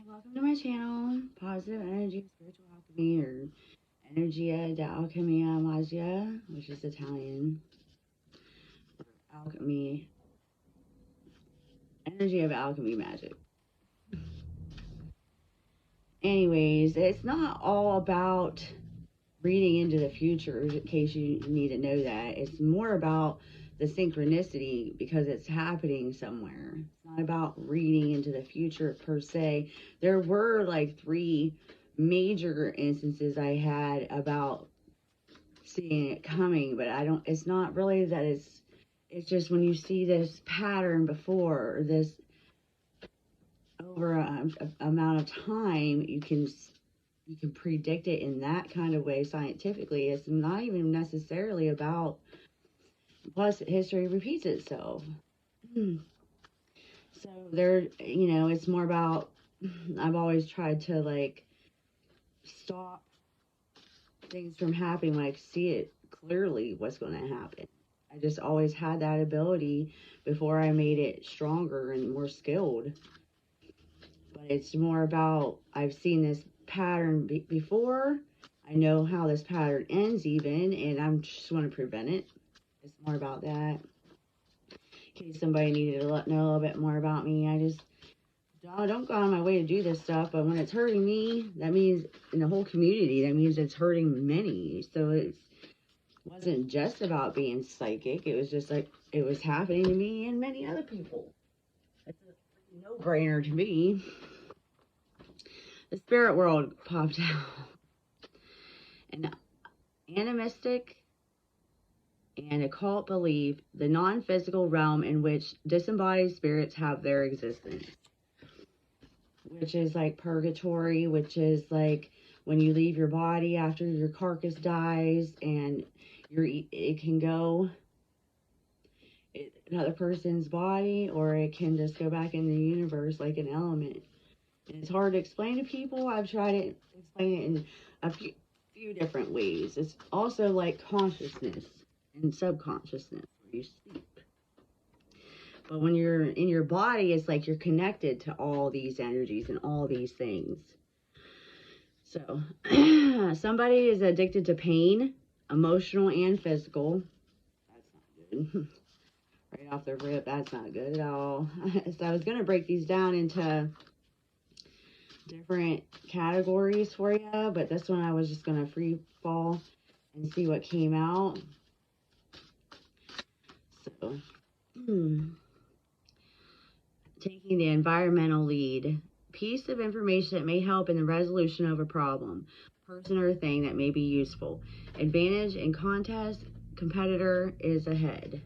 Welcome to my channel, Positive Energy, Spiritual Alchemy, or Energia da Alchemia Magia, which is Italian. Alchemy, energy of alchemy magic. Anyways, it's not all about reading into the future, in case you need to know that. It's more about the synchronicity because it's happening somewhere. It's not about reading into the future per se. There were like 3 major instances I had about seeing it coming, but it's not really that it's just when you see this pattern before, or this over a amount of time, you can predict it in that kind of way scientifically. It's not even necessarily about, plus history repeats itself. So it's more about, I've always tried to like stop things from happening when I see it clearly what's going to happen. I just always had that ability before I made it stronger and more skilled. But it's more about, I've seen this pattern before. I know how this pattern ends even, and I just want to prevent it. It's more about that. In case somebody needed to know a little bit more about me, I just don't go on my way to do this stuff. But when it's hurting me, that means in the whole community, that means it's hurting many. So it wasn't just about being psychic. It was just like it was happening to me and many other people. It's a no-brainer to me. The spirit world popped out. An animistic and occult belief, the non-physical realm in which disembodied spirits have their existence, which is like purgatory, which is like when you leave your body after your carcass dies, and it can go in another person's body, or it can just go back in the universe like an element. And it's hard to explain to people. I've tried to explain it in a few different ways. It's also like consciousness and subconsciousness where you sleep. But when you're in your body, it's like you're connected to all these energies and all these things. So somebody is addicted to pain, emotional and physical. That's not good. Right off the rip, that's not good at all. So I was going to break these down into different categories for you, but this one I was just going to free fall and see what came out. So taking the environmental lead, piece of information that may help in the resolution of a problem, person or thing that may be useful, advantage in contest, competitor is ahead.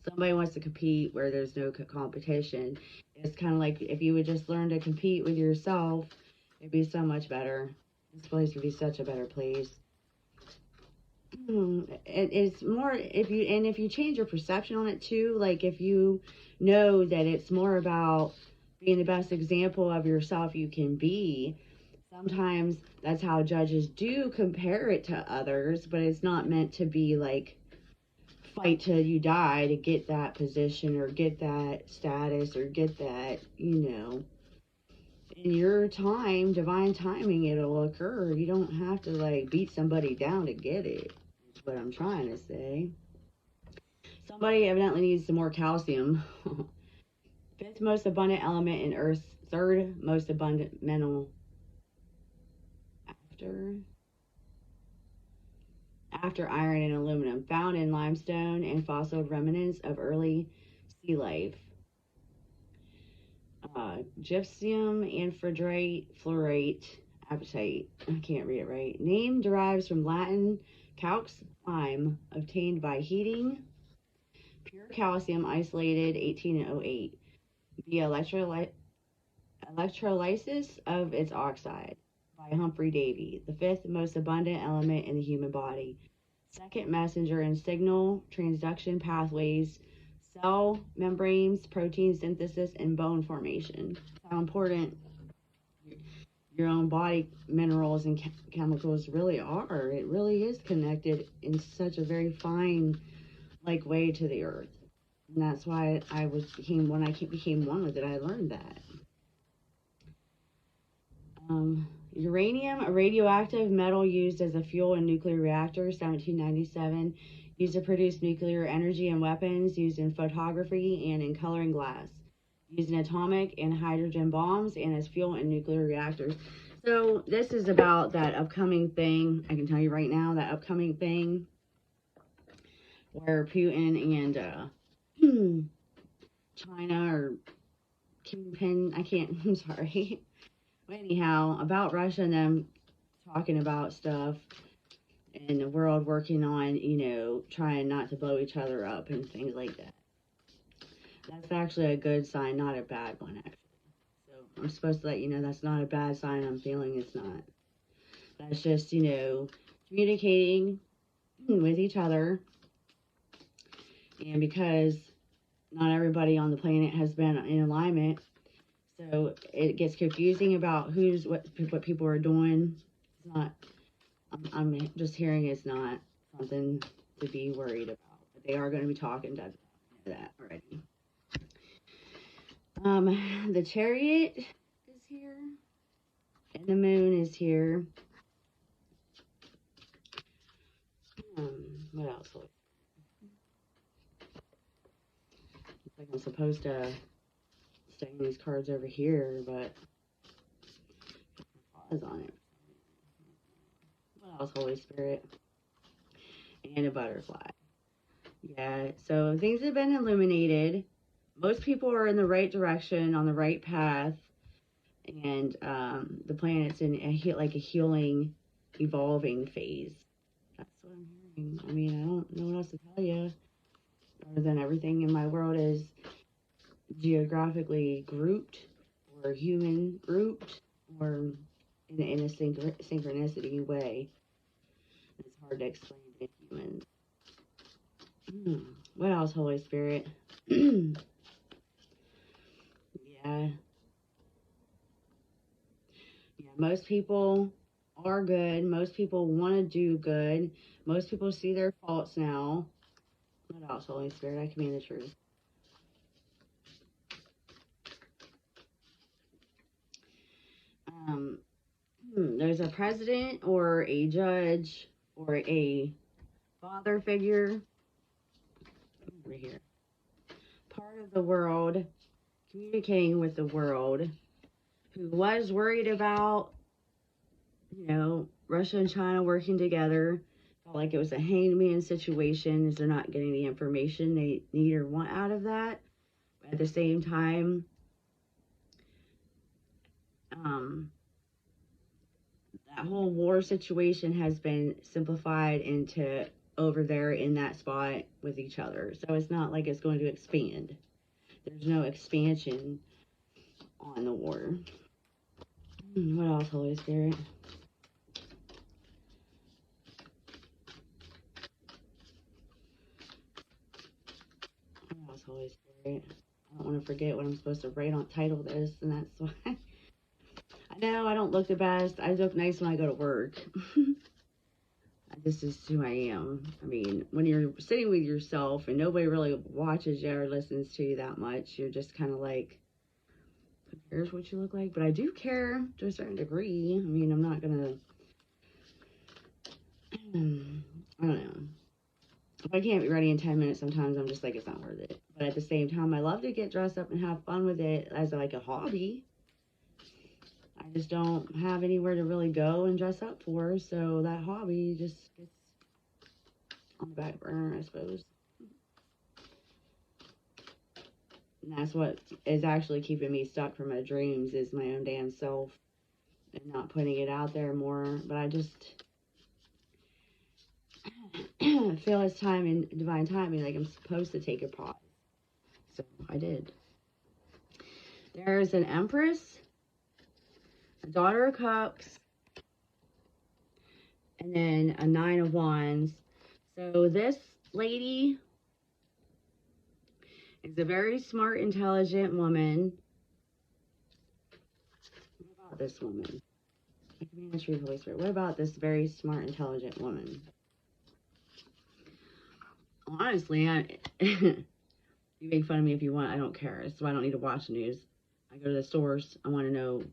Somebody wants to compete where there's no competition. It's kind of like if you would just learn to compete with yourself, it'd be so much better. This place would be such a better place. It's more, if you change your perception on it too, like if you know that it's more about being the best example of yourself you can be, sometimes that's how judges do compare it to others, but it's not meant to be like fight till you die to get that position or get that status or get that, in your time, divine timing, it'll occur. You don't have to like beat somebody down to get it. That's what I'm trying to say. Somebody evidently needs some more calcium. 5th most abundant element in Earth's 3rd most abundant mineral after iron and aluminum, found in limestone and fossil remnants of early sea life. Gypsum, anhydrite, fluorite, apatite. I can't read it right. Name derives from Latin calx, lime, obtained by heating pure calcium isolated 1808 via electrolysis of its oxide by Humphrey Davy, the 5th most abundant element in the human body. 2nd messenger in signal transduction pathways, cell membranes, protein synthesis, and bone formation. How important your own body minerals and chemicals really are. It really is connected in such a very fine like way to the earth. And that's why when I became one with it, I learned that. Uranium, a radioactive metal used as a fuel in nuclear reactors, 1797, used to produce nuclear energy and weapons, used in photography and in coloring glass, used in atomic and hydrogen bombs, and as fuel in nuclear reactors. So this is about that upcoming thing. I can tell you right now, that upcoming thing where Putin and China or Kingpin, I'm sorry. But anyhow, about Russia and them talking about stuff and the world working on, trying not to blow each other up and things like that. That's actually a good sign, not a bad one, actually. So I'm supposed to let you know that's not a bad sign. I'm feeling it's not. That's just, communicating with each other. And because not everybody on the planet has been in alignment, so it gets confusing about what people are doing. It's not, I'm just hearing it's not something to be worried about. But they are going to be talking to that already. The Chariot is here. And the Moon is here. What else? Looks like I'm supposed to stay these cards over here, but pause on it. What else, Holy Spirit? And a butterfly. Yeah, so things have been illuminated. Most people are in the right direction, on the right path. And the planet's in a healing, evolving phase. That's what I'm hearing. I mean, I don't know what else to tell you. Other than everything in my world is geographically grouped, or human grouped, or in a synchronicity way. It's hard to explain to humans. What else, Holy Spirit? Yeah. Yeah, most people are good. Most people want to do good. Most people see their faults now. What else, Holy Spirit? I command the truth. There's a president or a judge or a father figure over here. Part of the world, communicating with the world, who was worried about, Russia and China working together. Felt like it was a hangman situation, as they're not getting the information they need or want out of that. But at the same time, that whole war situation has been simplified into over there in that spot with each other. So it's not like it's going to expand. There's no expansion on the war. What else, Holy Spirit? What else, Holy Spirit? I don't want to forget what I'm supposed to write on title this, and that's why. I know I don't look the best. I look nice when I go to work. This is who I am. I mean, when you're sitting with yourself and nobody really watches you or listens to you that much, you're just kind of like, who cares what you look like? But I do care to a certain degree. I mean, I'm not gonna, I don't know. If I can't be ready in 10 minutes, sometimes I'm just like, it's not worth it. But at the same time, I love to get dressed up and have fun with it as like a hobby. I just don't have anywhere to really go and dress up for, so that hobby just gets on the back burner, I suppose. And that's what is actually keeping me stuck from my dreams, is my own damn self and not putting it out there more. But I just feel it's time in divine timing, like I'm supposed to take a pause. So I did. There's an Empress, a Daughter of Cups, and then a Nine of Wands. So this lady is a very smart, intelligent woman. What about this woman? I can be the truth, Holy Spirit. What about this very smart, intelligent woman? Honestly, you make fun of me if you want. I don't care. So I don't need to watch the news. I go to the source. I want to know,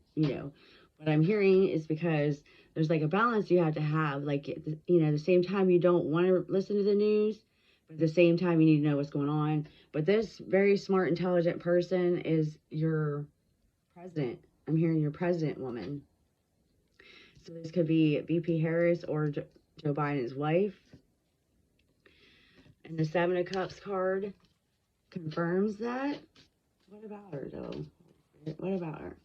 what I'm hearing is because there's like a balance you have to have. Like, you know, at the same time, you don't want to listen to the news, but at the same time, you need to know what's going on. But this very smart, intelligent person is your president. I'm hearing your president woman. So this could be VP Harris or Joe Biden's wife. And the Seven of Cups card confirms that. What about her, though? What about her?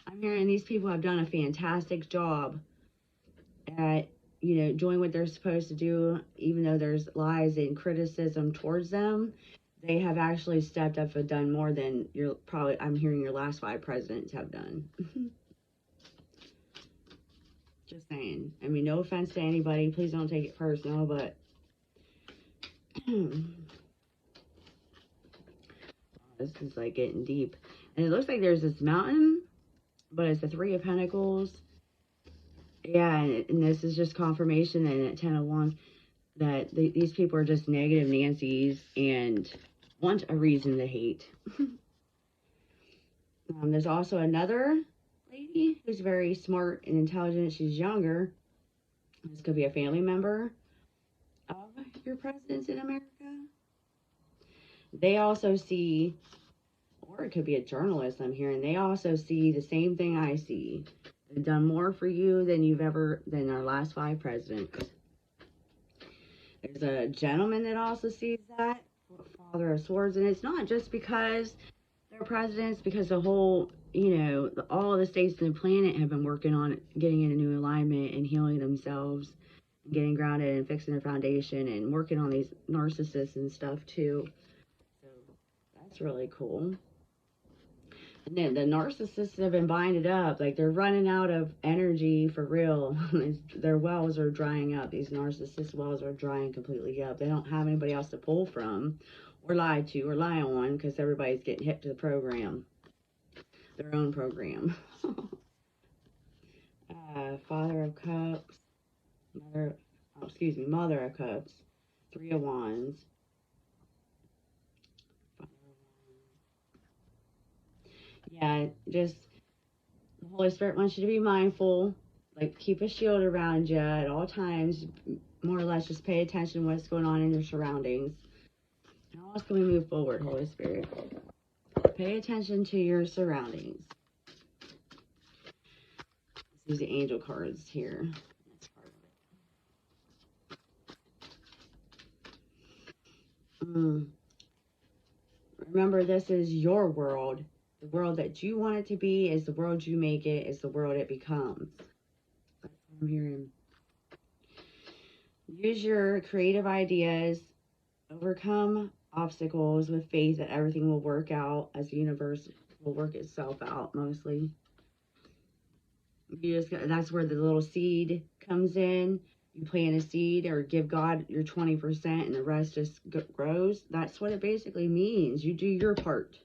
I'm hearing these people have done a fantastic job at, you know, doing what they're supposed to do, even though there's lies and criticism towards them. They have actually stepped up and done more than I'm hearing your last 5 presidents have done. Just saying. I mean, no offense to anybody. Please don't take it personal, but this is like getting deep. And it looks like there's this mountain, but it's the 3 of Pentacles. Yeah, and this is just confirmation and at 10 of Wands that these people are just negative Nancy's and want a reason to hate. There's also another lady who's very smart and intelligent. She's younger. This could be a family member of your presidents in America. They also see, or it could be a journalist I'm hearing, they also see the same thing I see. They've done more for you than our last 5 presidents. There's a gentleman that also sees that, Father of Swords, and it's not just because they're presidents, because the whole, you know, all the states on the planet have been working on getting in a new alignment and healing themselves, and getting grounded and fixing their foundation and working on these narcissists and stuff too. So that's really cool. And then the narcissists have been binded up, like they're running out of energy for real. Their wells are drying up. These narcissist wells are drying completely up. They don't have anybody else to pull from or lie to or lie on, because everybody's getting hip to the program, their own program. Father of Cups, Mother of Cups, 3 of Wands. Yeah, just the Holy Spirit wants you to be mindful. Like, keep a shield around you at all times. More or less, just pay attention to what's going on in your surroundings. How else can we move forward, Holy Spirit? Pay attention to your surroundings. Let's use the angel cards here. That's part of it. Remember, this is your world. The world that you want it to be is the world you make it, is the world it becomes. That's what I'm hearing. Use your creative ideas. Overcome obstacles with faith that everything will work out, as the universe will work itself out mostly. That's where the little seed comes in. You plant a seed or give God your 20% and the rest just grows. That's what it basically means. You do your part.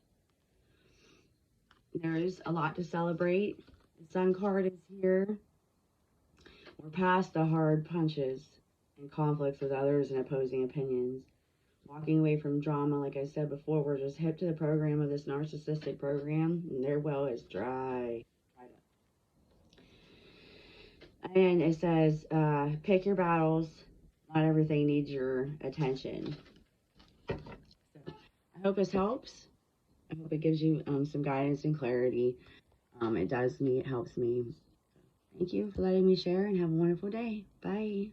There's a lot to celebrate. The Sun card is here. We're past the hard punches and conflicts with others and opposing opinions. Walking away from drama, like I said before, we're just hip to the program of this narcissistic program, and their well is dried up. And it says, pick your battles. Not everything needs your attention. So, I hope this helps. I hope it gives you some guidance and clarity. It does me. It helps me. Thank you for letting me share, and have a wonderful day. Bye.